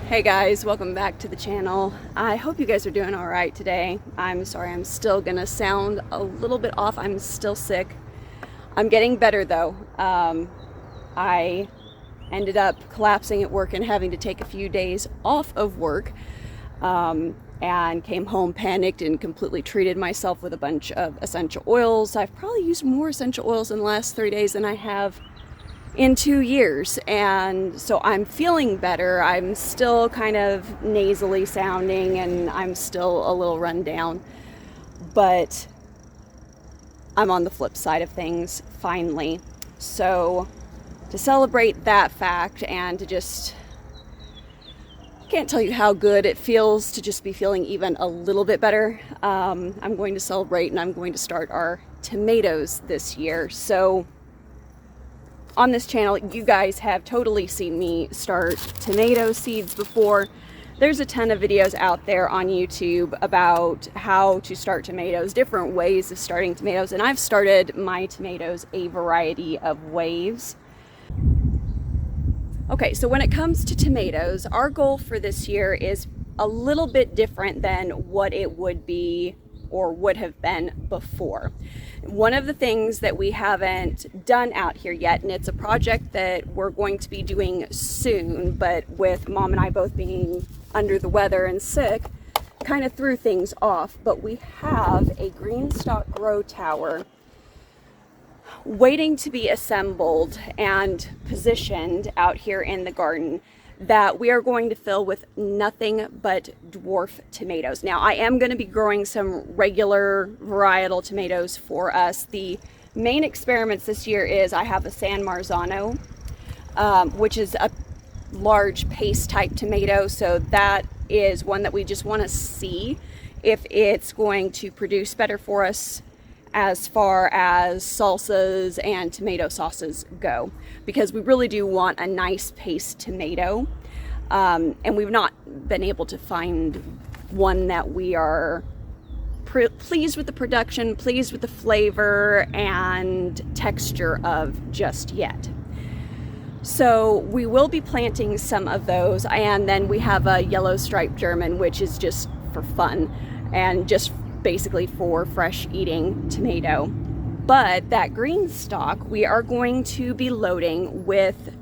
Hey guys, welcome back to the channel. I hope you guys are doing all right today. I'm sorry, I'm still gonna sound a little bit off. I'm still sick. I'm getting better though. I ended up collapsing at work and having to take a few days off of work, and came home panicked and completely treated myself with a bunch of essential oils. I've probably used more essential oils in the last 3 days than I have in 2 years, and so I'm feeling better. I'm still kind of nasally sounding and I'm still a little run down, but I'm on the flip side of things finally. So to celebrate that fact and to just, can't tell you how good it feels to just be feeling even a little bit better, I'm going to celebrate and I'm going to start our tomatoes this year. So on this channel, you guys have totally seen me start tomato seeds before. There's a ton of videos out there on YouTube about how to start tomatoes, different ways of starting tomatoes, and I've started my tomatoes a variety of ways. Okay, so when it comes to tomatoes, our goal for this year is a little bit different than what it would be or would have been before. One of the things that we haven't done out here yet, and it's a project that we're going to be doing soon, but with Mom and I both being under the weather and sick, kind of threw things off, but we have a green stalk grow tower waiting to be assembled and positioned out here in the garden that we are going to fill with nothing but dwarf tomatoes. Now, I am going to be growing some regular varietal tomatoes for us. The main experiments this year is I have a San Marzano, which is a large paste type tomato. So that is one that we just want to see if it's going to produce better for us as far as salsas and tomato sauces go, because we really do want a nice paste tomato, and we've not been able to find one that we are pleased with the production, pleased with the flavor and texture of just yet. So we will be planting some of those, and then we have a yellow striped German, which is just for fun and just basically for fresh eating tomato. But that green stalk we are going to be loading with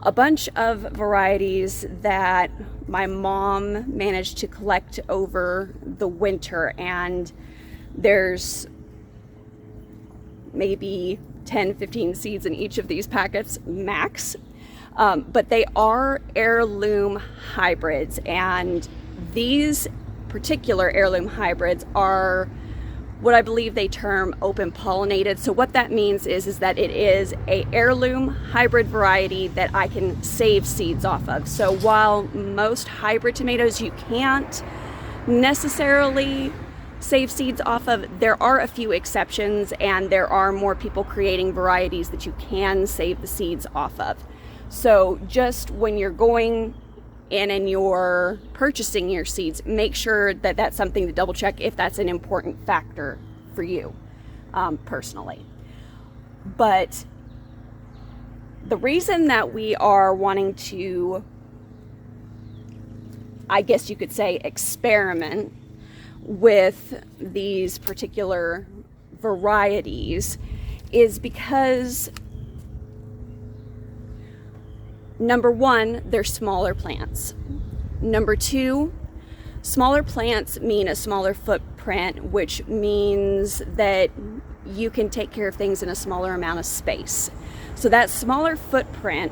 a bunch of varieties that my mom managed to collect over the winter, and there's maybe 10-15 seeds in each of these packets max, but they are heirloom hybrids, and these particular heirloom hybrids are what I believe they term open pollinated. So what that means is that it is a heirloom hybrid variety that I can save seeds off of. So while most hybrid tomatoes you can't necessarily save seeds off of, there are a few exceptions, and there are more people creating varieties that you can save the seeds off of. So just when you're going in and you're purchasing your seeds, make sure that that's something to double check if that's an important factor for you personally. But the reason that we are wanting to, I guess you could say, experiment with these particular varieties is because, number one, they're smaller plants. Number two, smaller plants mean a smaller footprint, which means that you can take care of things in a smaller amount of space. So that smaller footprint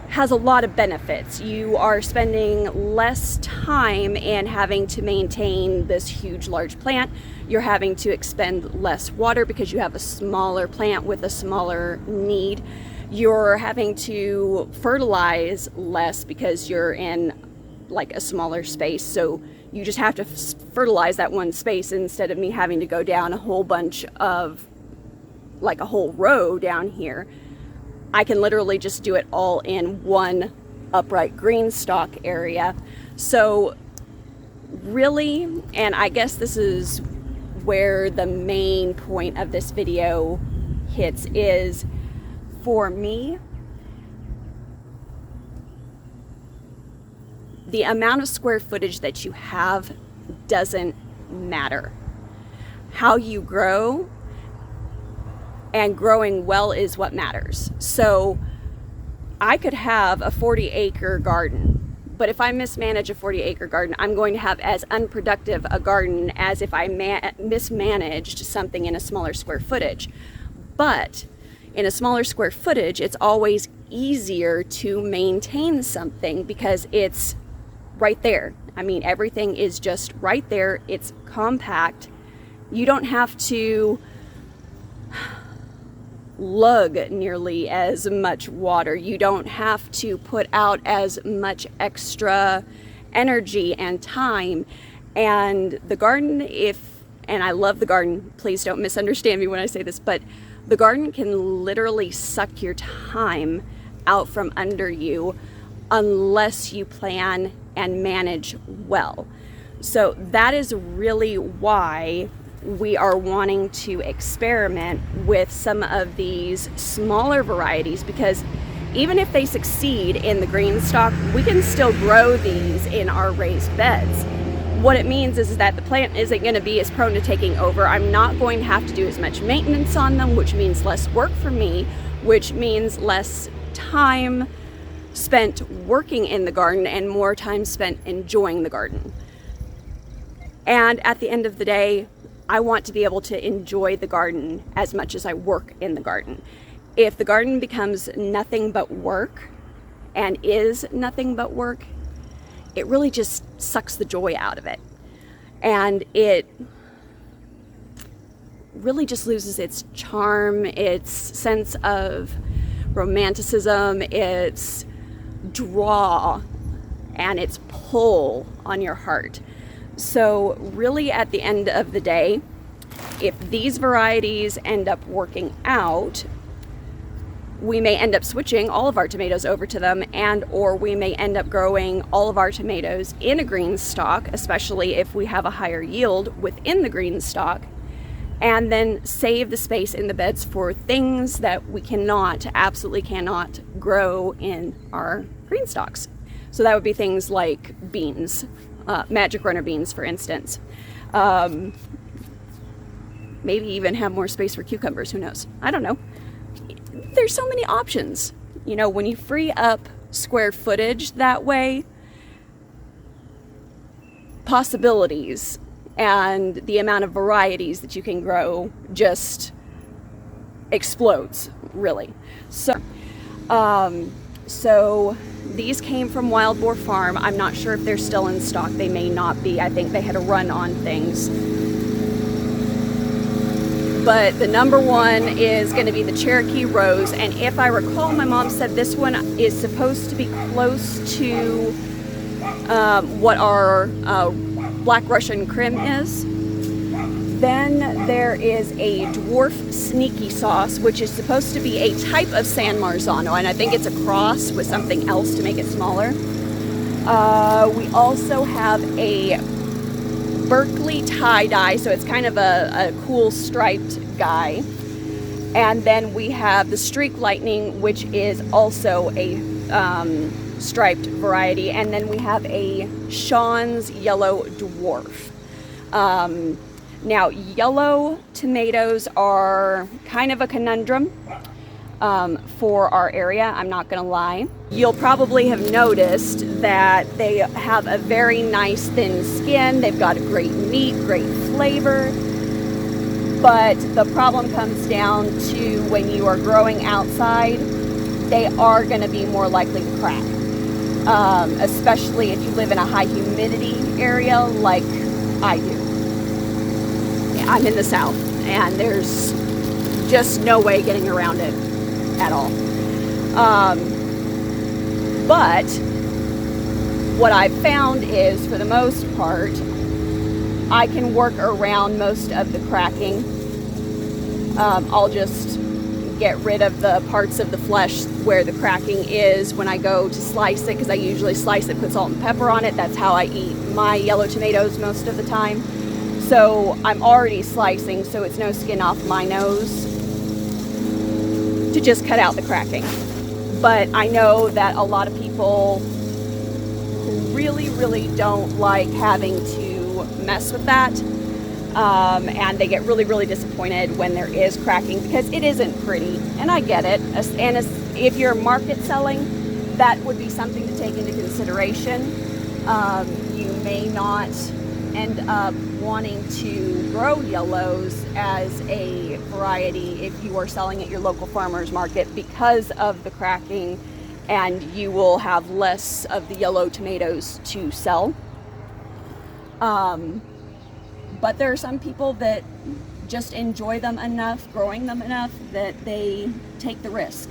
has a lot of benefits. You are spending less time in having to maintain this huge, large plant. You're having to expend less water because you have a smaller plant with a smaller need. You're having to fertilize less because you're in like a smaller space, so you just have to fertilize that one space instead of me having to go down a whole bunch of, like a whole row down here. I can literally just do it all in one upright green stalk area. So really, and I guess this is where the main point of this video hits, is for me, the amount of square footage that you have doesn't matter. How you grow, and growing well, is what matters. So I could have a 40-acre garden, but if I mismanage a 40-acre garden, I'm going to have as unproductive a garden as if I mismanaged something in a smaller square footage. But in a smaller square footage, it's always easier to maintain something because it's right there. I mean, everything is just right there. It's compact. You don't have to lug nearly as much water. You don't have to put out as much extra energy and time. And the garden, and I love the garden, please don't misunderstand me when I say this, but the garden can literally suck your time out from under you unless you plan and manage well. So that is really why we are wanting to experiment with some of these smaller varieties, because even if they succeed in the green stock, we can still grow these in our raised beds. What it means is that the plant isn't going to be as prone to taking over. I'm not going to have to do as much maintenance on them, which means less work for me, which means less time spent working in the garden and more time spent enjoying the garden. And at the end of the day, I want to be able to enjoy the garden as much as I work in the garden. If the garden becomes nothing but work and is nothing but work, it really just sucks the joy out of it. And it really just loses its charm, its sense of romanticism, its draw, and its pull on your heart. So really, at the end of the day, if these varieties end up working out, we may end up switching all of our tomatoes over to them, and or we may end up growing all of our tomatoes in a green stock, especially if we have a higher yield within the green stock, and then save the space in the beds for things that we absolutely cannot grow in our green stocks. So that would be things like beans, magic runner beans, for instance. Maybe even have more space for cucumbers, who knows? I don't know. There's so many options. You know, when you free up square footage that way, possibilities and the amount of varieties that you can grow just explodes, really. So these came from Wild Boar Farm. I'm not sure if they're still in stock. They may not be. I think they had a run on things. But the number one is going to be the Cherokee Rose. And if I recall, my mom said this one is supposed to be close to what our Black Russian Crim is. Then there is a Dwarf Sneaky Sauce, which is supposed to be a type of San Marzano, and I think it's a cross with something else to make it smaller. We also have a Berkeley tie-dye, so it's kind of a cool striped guy. And then we have the Streak Lightning, which is also a striped variety. And then we have a Sean's Yellow Dwarf. Now, yellow tomatoes are kind of a conundrum for our area, I'm not gonna lie. You'll probably have noticed that they have a very nice thin skin, they've got a great meat, great flavor, but the problem comes down to when you are growing outside, they are gonna be more likely to crack, especially if you live in a high humidity area like I do. I'm in the South, and there's just no way getting around it at all. But what I've found is, for the most part, I can work around most of the cracking. I'll just get rid of the parts of the flesh where the cracking is when I go to slice it, because I usually slice it, put salt and pepper on it. That's how I eat my yellow tomatoes most of the time. So I'm already slicing, so it's no skin off my nose to just cut out the cracking. But I know that a lot of people really don't like having to mess with that. And they get really disappointed when there is cracking, because it isn't pretty, and I get it. And if you're market selling, that would be something to take into consideration. You may not end up wanting to grow yellows as a variety if you are selling at your local farmer's market because of the cracking, and you will have less of the yellow tomatoes to sell. But there are some people that just enjoy them enough, growing them enough, that they take the risk.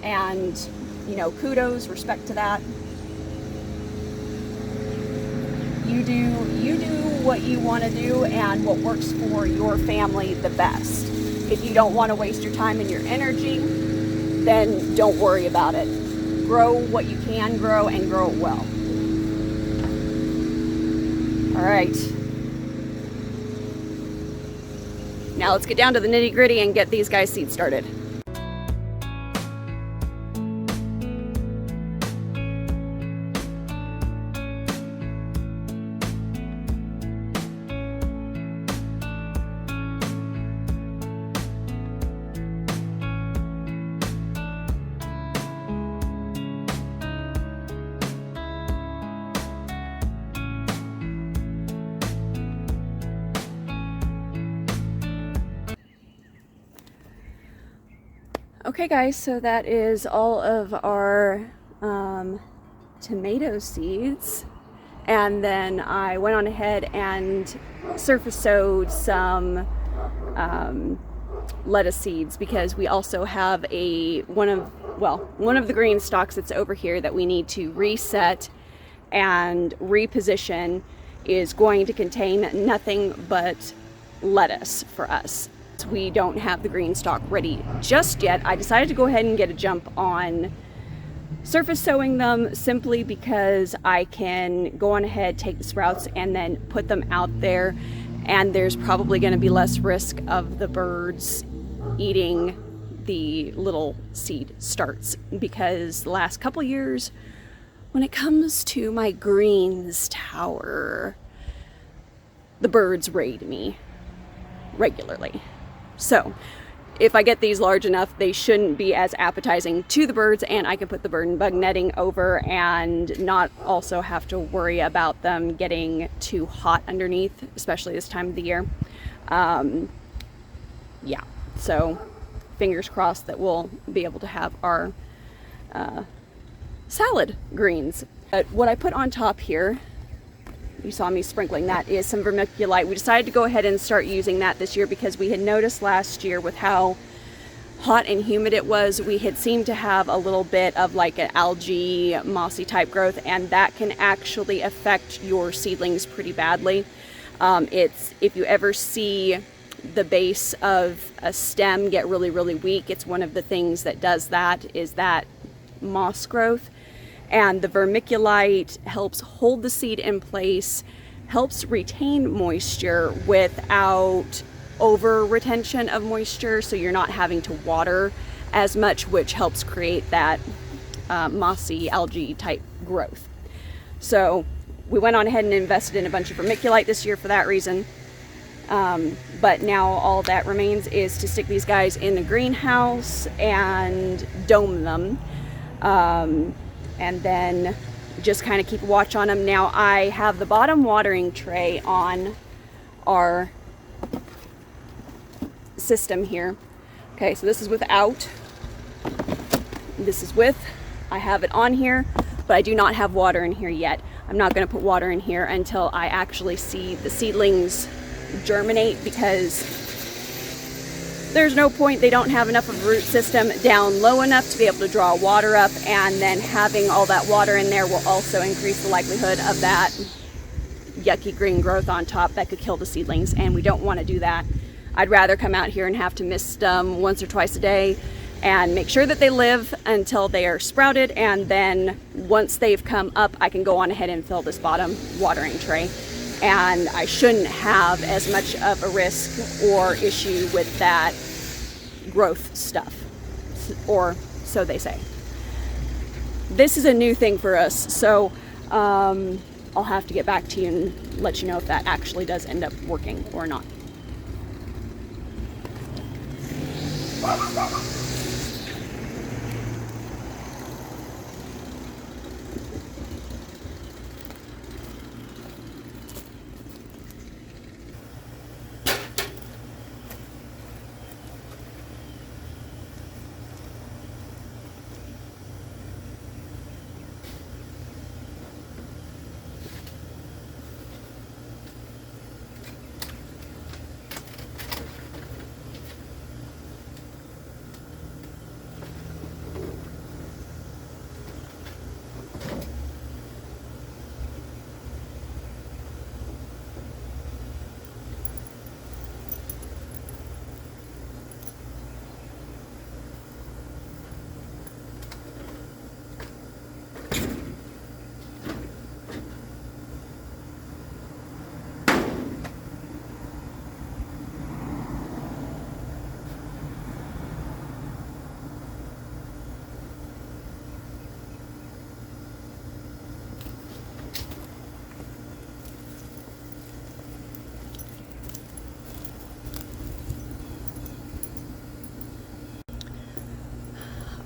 And, you know, kudos, respect to that. You do what you want to do and what works for your family the best. If you don't want to waste your time and your energy, then don't worry about it. Grow what you can grow and grow it well. All right. Now let's get down to the nitty-gritty and get these guys seed started. Okay guys, so that is all of our tomato seeds, and then I went on ahead and surface sowed some lettuce seeds, because we also have one of the green stalks that's over here that we need to reset and reposition is going to contain nothing but lettuce for us. We don't have the green stalk ready just yet. I decided to go ahead and get a jump on surface sowing them, simply because I can go on ahead, take the sprouts, and then put them out there, and there's probably going to be less risk of the birds eating the little seed starts, because the last couple years, when it comes to my greens tower, the birds raid me regularly. So if I get these large enough, they shouldn't be as appetizing to the birds, and I can put the bird and bug netting over and not also have to worry about them getting too hot underneath, especially this time of the year. Yeah, so fingers crossed that we'll be able to have our salad greens. What I put on top here, you saw me sprinkling, that is some vermiculite. We decided to go ahead and start using that this year because we had noticed last year with how hot and humid it was, we had seemed to have a little bit of like an algae, mossy type growth, and that can actually affect your seedlings pretty badly. If you ever see the base of a stem get really weak, it's one of the things that does that, is that moss growth. And the vermiculite helps hold the seed in place, helps retain moisture without over retention of moisture, so you're not having to water as much, which helps create that mossy algae type growth. So we went on ahead and invested in a bunch of vermiculite this year for that reason. But now all that remains is to stick these guys in the greenhouse and dome them. And then just kind of keep a watch on them. Now I have the bottom watering tray on our system here. Okay, so this is without, this is with. I have it on here, but I do not have water in here yet. I'm not going to put water in here until I actually see the seedlings germinate, because there's no point, they don't have enough of a root system down low enough to be able to draw water up, and then having all that water in there will also increase the likelihood of that yucky green growth on top that could kill the seedlings, and we don't want to do that. I'd rather come out here and have to mist them once or twice a day and make sure that they live until they are sprouted, and then once they've come up, I can go on ahead and fill this bottom watering tray. And I shouldn't have as much of a risk or issue with that growth stuff, or so they say. This is a new thing for us, so I'll have to get back to you and let you know if that actually does end up working or not.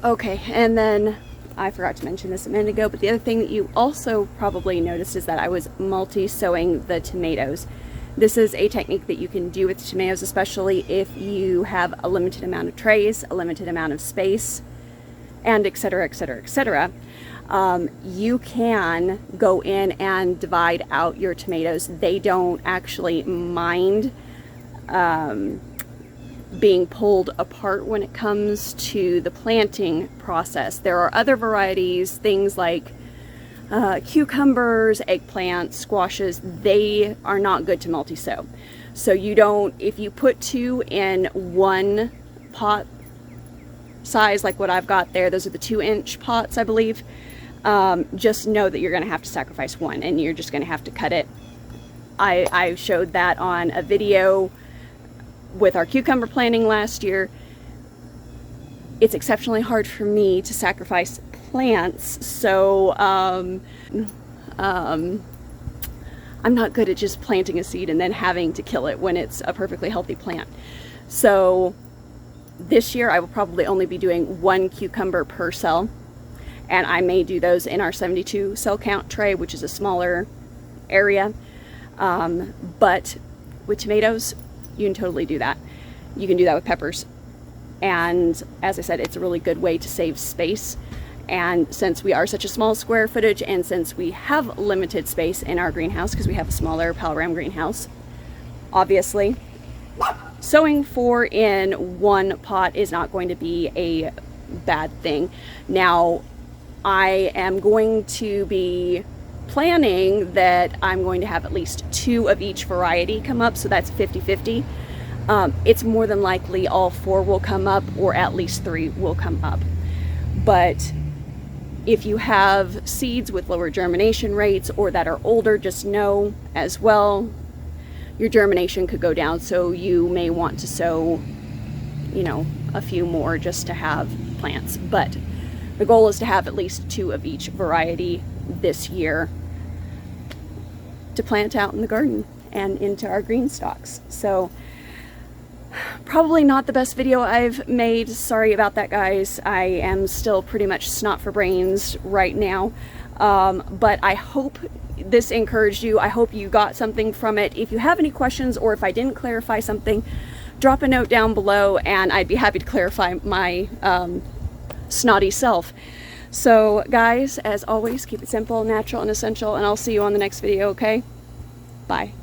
Okay, and then I forgot to mention this a minute ago, but the other thing that you also probably noticed is that I was multi-sowing the tomatoes. This is a technique that you can do with tomatoes, especially if you have a limited amount of trays, a limited amount of space, and etc, etc, etc. You can go in and divide out your tomatoes. They don't actually mind being pulled apart when it comes to the planting process. There are other varieties, things like cucumbers, eggplants, squashes. They are not good to multi-sow. So you don't, if you put two in one pot size like what I've got there, those are the 2-inch pots, I believe, just know that you're going to have to sacrifice one and you're just going to have to cut it. I showed that on a video with our cucumber planting last year. It's exceptionally hard for me to sacrifice plants, so I'm not good at just planting a seed and then having to kill it when it's a perfectly healthy plant. So this year I will probably only be doing 1 cucumber per cell, and I may do those in our 72 cell count tray, which is a smaller area, but with tomatoes you can totally do that. You can do that with peppers. And as I said, it's a really good way to save space. And since we are such a small square footage, and since we have limited space in our greenhouse because we have a smaller Paloram greenhouse, obviously, sowing 4 in 1 pot is not going to be a bad thing. Now, I am going to be planning that I'm going to have at least 2 of each variety come up, so that's 50-50. It's more than likely all 4 will come up, or at least 3 will come up. But if you have seeds with lower germination rates or that are older, just know as well your germination could go down, so you may want to sow, you know, a few more just to have plants. But the goal is to have at least 2 of each variety this year to plant out in the garden and into our green stalks. So probably not the best video I've made. Sorry about that, guys. I am still pretty much snot for brains right now. But I hope this encouraged you. I hope you got something from it. If you have any questions, or if I didn't clarify something, drop a note down below and I'd be happy to clarify my snotty self. So guys, as always, keep it simple, natural, and essential, and I'll see you on the next video, okay? Bye.